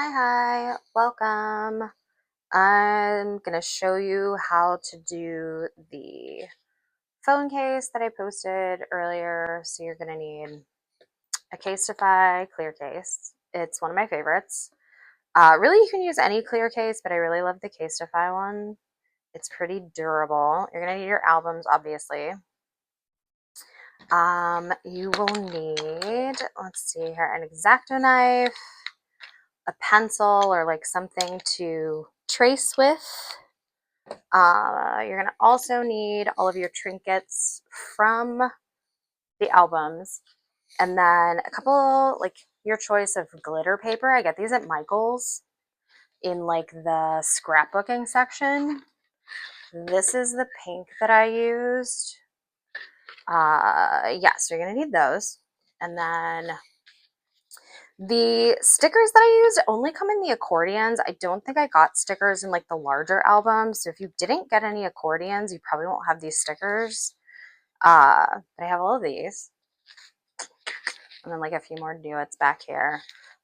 Hi, welcome. I'm going to show you how to do the phone case that I posted earlier. So you're going to need a Casetify clear case. It's one of my favorites. Really, you can use any clear case, but I really love the Casetify one. It's pretty durable. You're going to need your albums, obviously. You will need, let's see here, an X-Acto knife, a pencil, or like something to trace with. You're going to also need all of your trinkets from the albums, and then a couple, like your choice of glitter paper. I get these at Michael's in like the scrapbooking section. This is the pink that I used. Yeah, so you're going to need those. And then the stickers that I used only come in the accordions. I don't think I got stickers in like the larger albums. So if you didn't get any accordions, you probably won't have these stickers. But I have all of these. And then like a few more duets back here.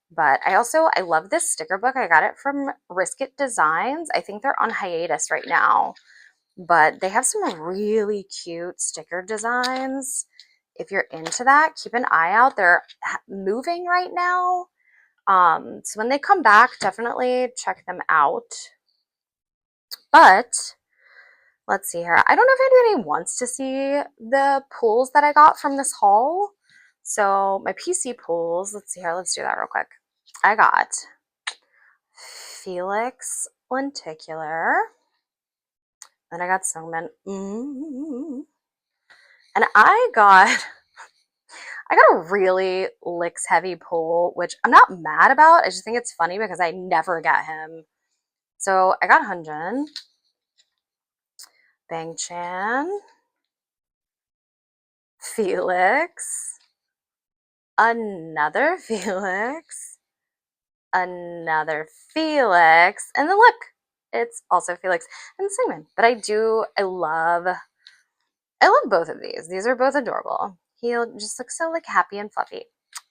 But I love this sticker book. I got it from Risk It Designs. I think they're on hiatus right now. But they have some really cute sticker designs. If you're into that, keep an eye out. They're moving right now. So when they come back, definitely check them out. But let's see here. I don't know if anybody wants to see the pools that I got from this haul. So my PC pools, let's see here. Let's do that real quick. I got Felix Lenticular. Then I got Songman. And I got a really Licks heavy pool, which I'm not mad about. I just think it's funny because I never get him. So I got Hunjin, Bang Chan, Felix, another Felix, another Felix, and then look, it's also Felix and Simon. But I love both of these. These are both adorable. He just looks so like happy and fluffy.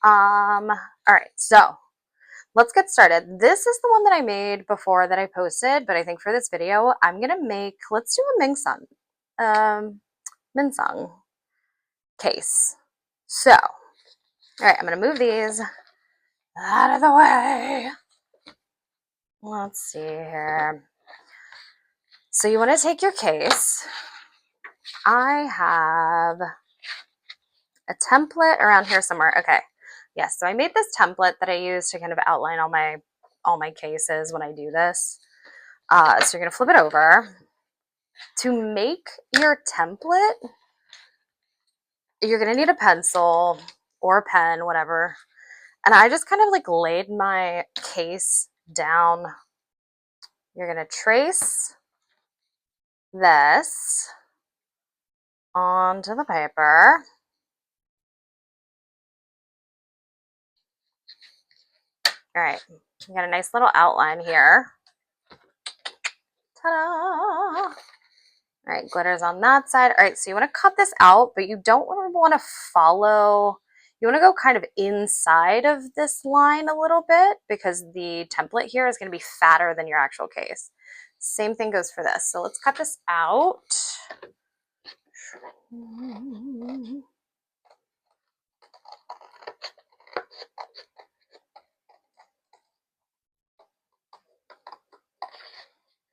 All right, so let's get started. This is the one that I made before that I posted, but I think for this video, let's do a Minsung case. So, all right, I'm gonna move these out of the way. Let's see here. So you want to take your case. I have a template around here somewhere. Okay. Yes, so I made this template that I use to kind of outline all my cases when I do this. So you're gonna flip it over. To make your template, you're gonna need a pencil or a pen, whatever. And I just kind of like laid my case down. You're gonna trace this onto the paper. All right, we got a nice little outline here. Ta-da! All right, glitter's on that side. All right, so you want to cut this out, but you don't want to follow. You want to go kind of inside of this line a little bit because the template here is going to be fatter than your actual case. Same thing goes for this. So let's cut this out.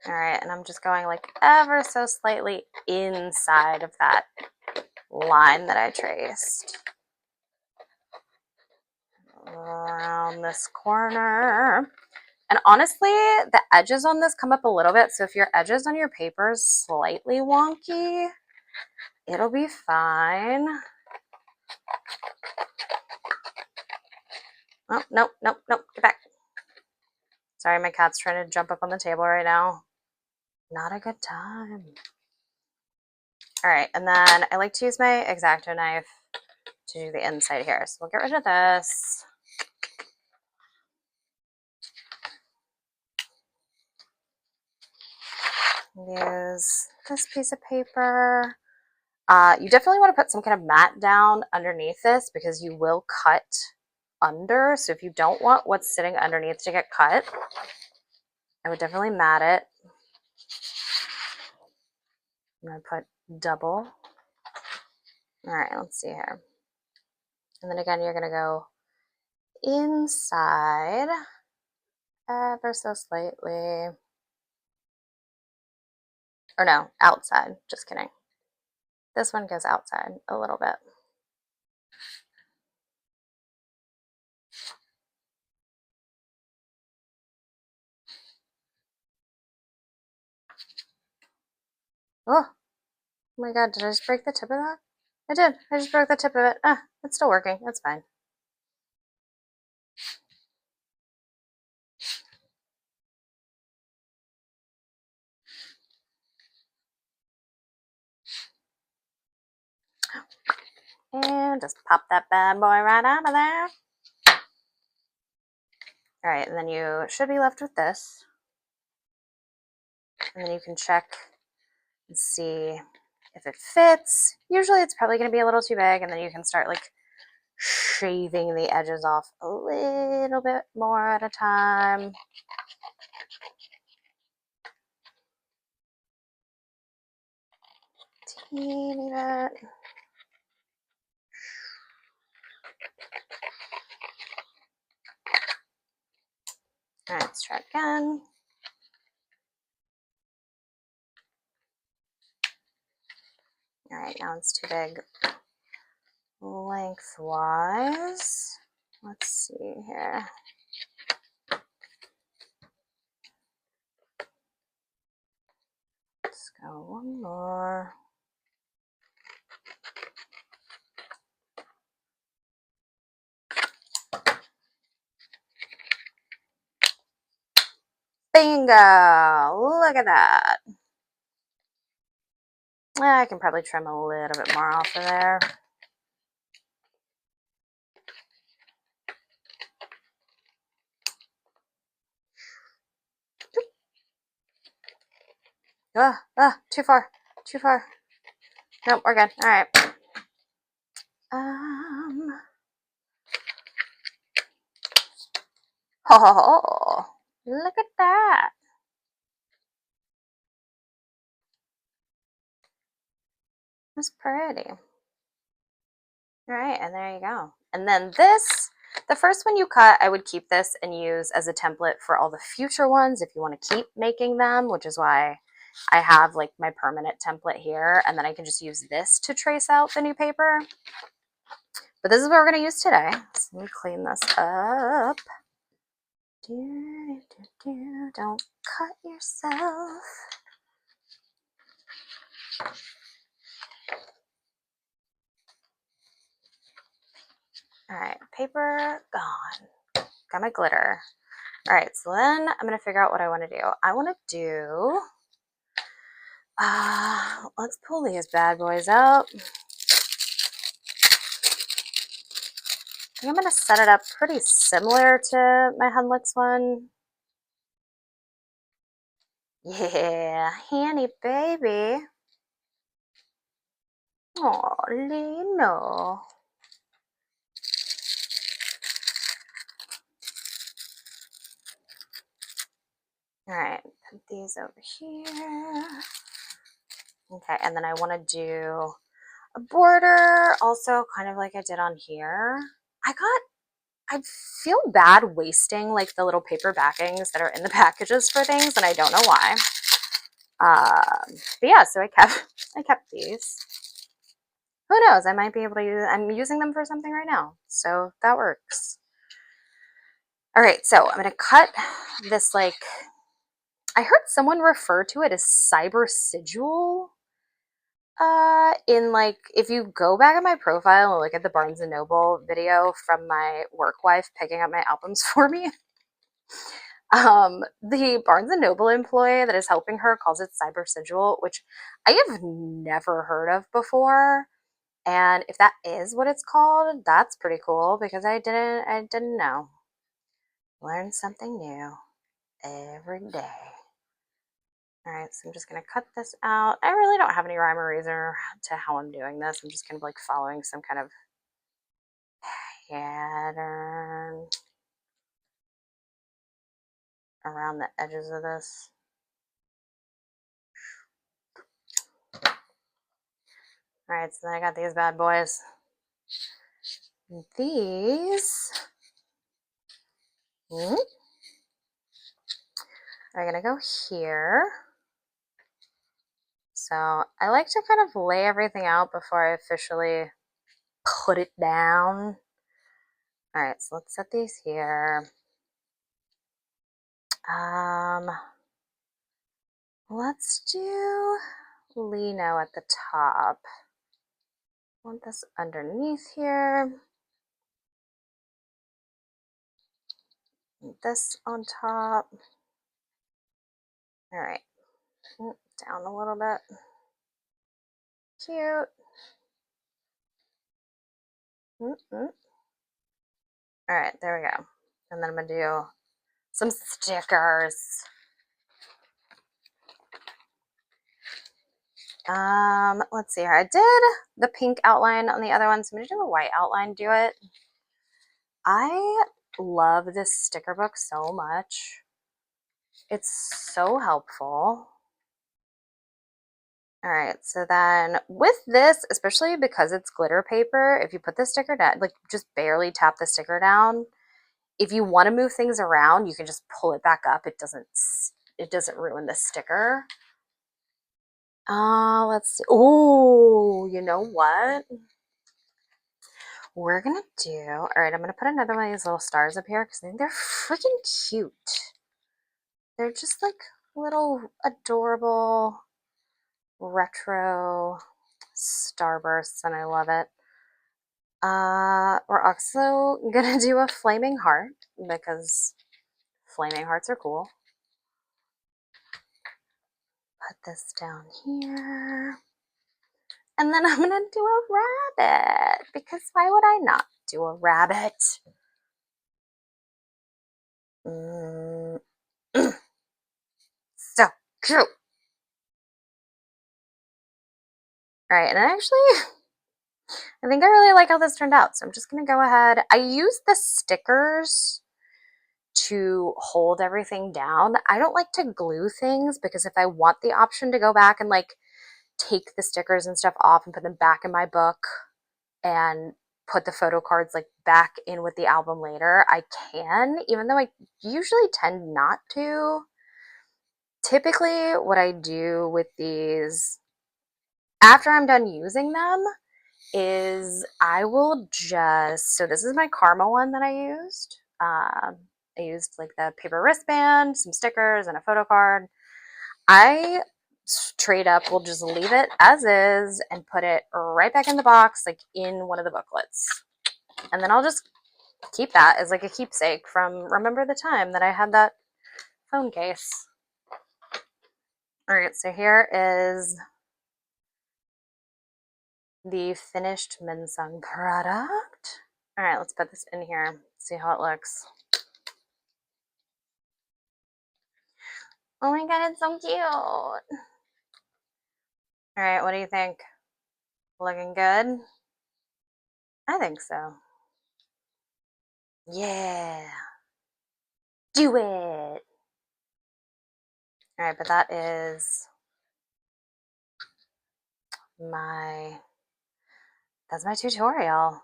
All right, and I'm just going like ever so slightly inside of that line that I traced. Around this corner. And honestly, the edges on this come up a little bit. So if your edges on your paper is slightly wonky, it'll be fine. Oh, nope, nope, nope, get back. Sorry, my cat's trying to jump up on the table right now. Not a good time. All right, and then I like to use my X-Acto knife to do the inside here. So we'll get rid of this. Use this piece of paper. You definitely want to put some kind of mat down underneath this because you will cut under. So if you don't want what's sitting underneath to get cut, I would definitely mat it. I'm going to put double. All right, let's see here. And then again, you're going to go inside ever so slightly. Or no, outside. Just kidding. This one goes outside a little bit. Oh my God, did I just break the tip of that? I did. I just broke the tip of it. Ah, it's still working. That's fine. And just pop that bad boy right out of there. All right, and then you should be left with this. And then you can check and see if it fits. Usually it's probably going to be a little too big, and then you can start like shaving the edges off a little bit more at a time. Teeny bit. All right, let's try it again. All right, now it's too big lengthwise. Let's see here. Let's go one more. Bingo! Look at that. I can probably trim a little bit more off of there. Too far. Too far. Nope, we're good. All right. Oh, look at that. That's pretty. All right, and there you go. And then this, the first one you cut, I would keep this and use as a template for all the future ones if you want to keep making them, which is why I have like my permanent template here, and then I can just use this to trace out the new paper. But this is what we're going to use today. So let me clean this up. Don't cut yourself. All right, paper gone. Got my glitter. All right, so then I'm going to figure out what I want to do. I want to do, let's pull these bad boys out. I think I'm going to set it up pretty similar to my Hunlix one. Yeah, Hanny baby. Oh, Lino. All right, put these over here. Okay, and then I want to do a border also kind of like I did on here. I feel bad wasting like the little paper backings that are in the packages for things, and I don't know why. But yeah, so I kept these. Who knows? I might be able to use. I'm using them for something right now, so that works. All right, so I'm gonna cut this like. I heard someone refer to it as cyber sigil. In like, if you go back at my profile and look at the Barnes and Noble video from my work wife picking up my albums for me, the Barnes and Noble employee that is helping her calls it cyber sigil, which I have never heard of before. And if that is what it's called, that's pretty cool because I didn't know. Learn something new every day. All right, so I'm just going to cut this out. I really don't have any rhyme or reason to how I'm doing this. I'm just kind of like following some kind of pattern around the edges of this. All right, so then I got these bad boys. These are gonna go here. So I like to kind of lay everything out before I officially put it down. All right, so let's set these here. Let's do lino at the top. I want this underneath here. This on top. All right, down a little bit. Cute. All right, there we go. And then I'm gonna do some stickers. Let's see here. I did the pink outline on the other one, so I'm gonna do a white outline, do it. I love this sticker book so much. It's so helpful. All right, so then with this, especially because it's glitter paper, if you put the sticker down, like just barely tap the sticker down, if you want to move things around, you can just pull it back up. It doesn't ruin the sticker. Let's see. Oh, you know what? We're gonna do, all right, I'm gonna put another one of these little stars up here because I think they're freaking cute. They're just like little adorable retro starbursts and I love it. We're also gonna do a flaming heart because flaming hearts are cool. Put this down here. And then I'm gonna do a rabbit because why would I not do a rabbit? So cute. All right, and I think I really like how this turned out. So I'm just gonna go ahead. I use the stickers to hold everything down. I don't like to glue things because if I want the option to go back and like take the stickers and stuff off and put them back in my book and put the photo cards like back in with the album later, I can, even though I usually tend not to. Typically, what I do with these after I'm done using them is I will just, so this is my Karma one that I used. I used like the paper wristband, some stickers, and a photo card. I straight up will just leave it as is and put it right back in the box, like in one of the booklets. And then I'll just keep that as like a keepsake from remember the time that I had that phone case. All right, so here is the finished Minsung product. All right, let's put this in here, see how it looks. Oh my god, it's so cute. All right, what do you think? Looking good? I think so. Yeah. Do it. All right, but that's my tutorial.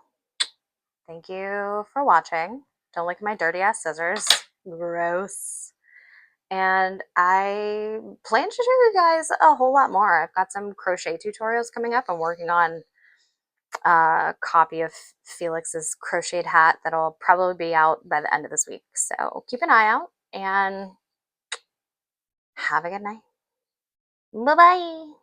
Thank you for watching. Don't look at my dirty ass scissors. Gross. And I plan to show you guys a whole lot more. I've got some crochet tutorials coming up. I'm working on a copy of Felix's crocheted hat that'll probably be out by the end of this week. So keep an eye out and have a good night. Bye-bye.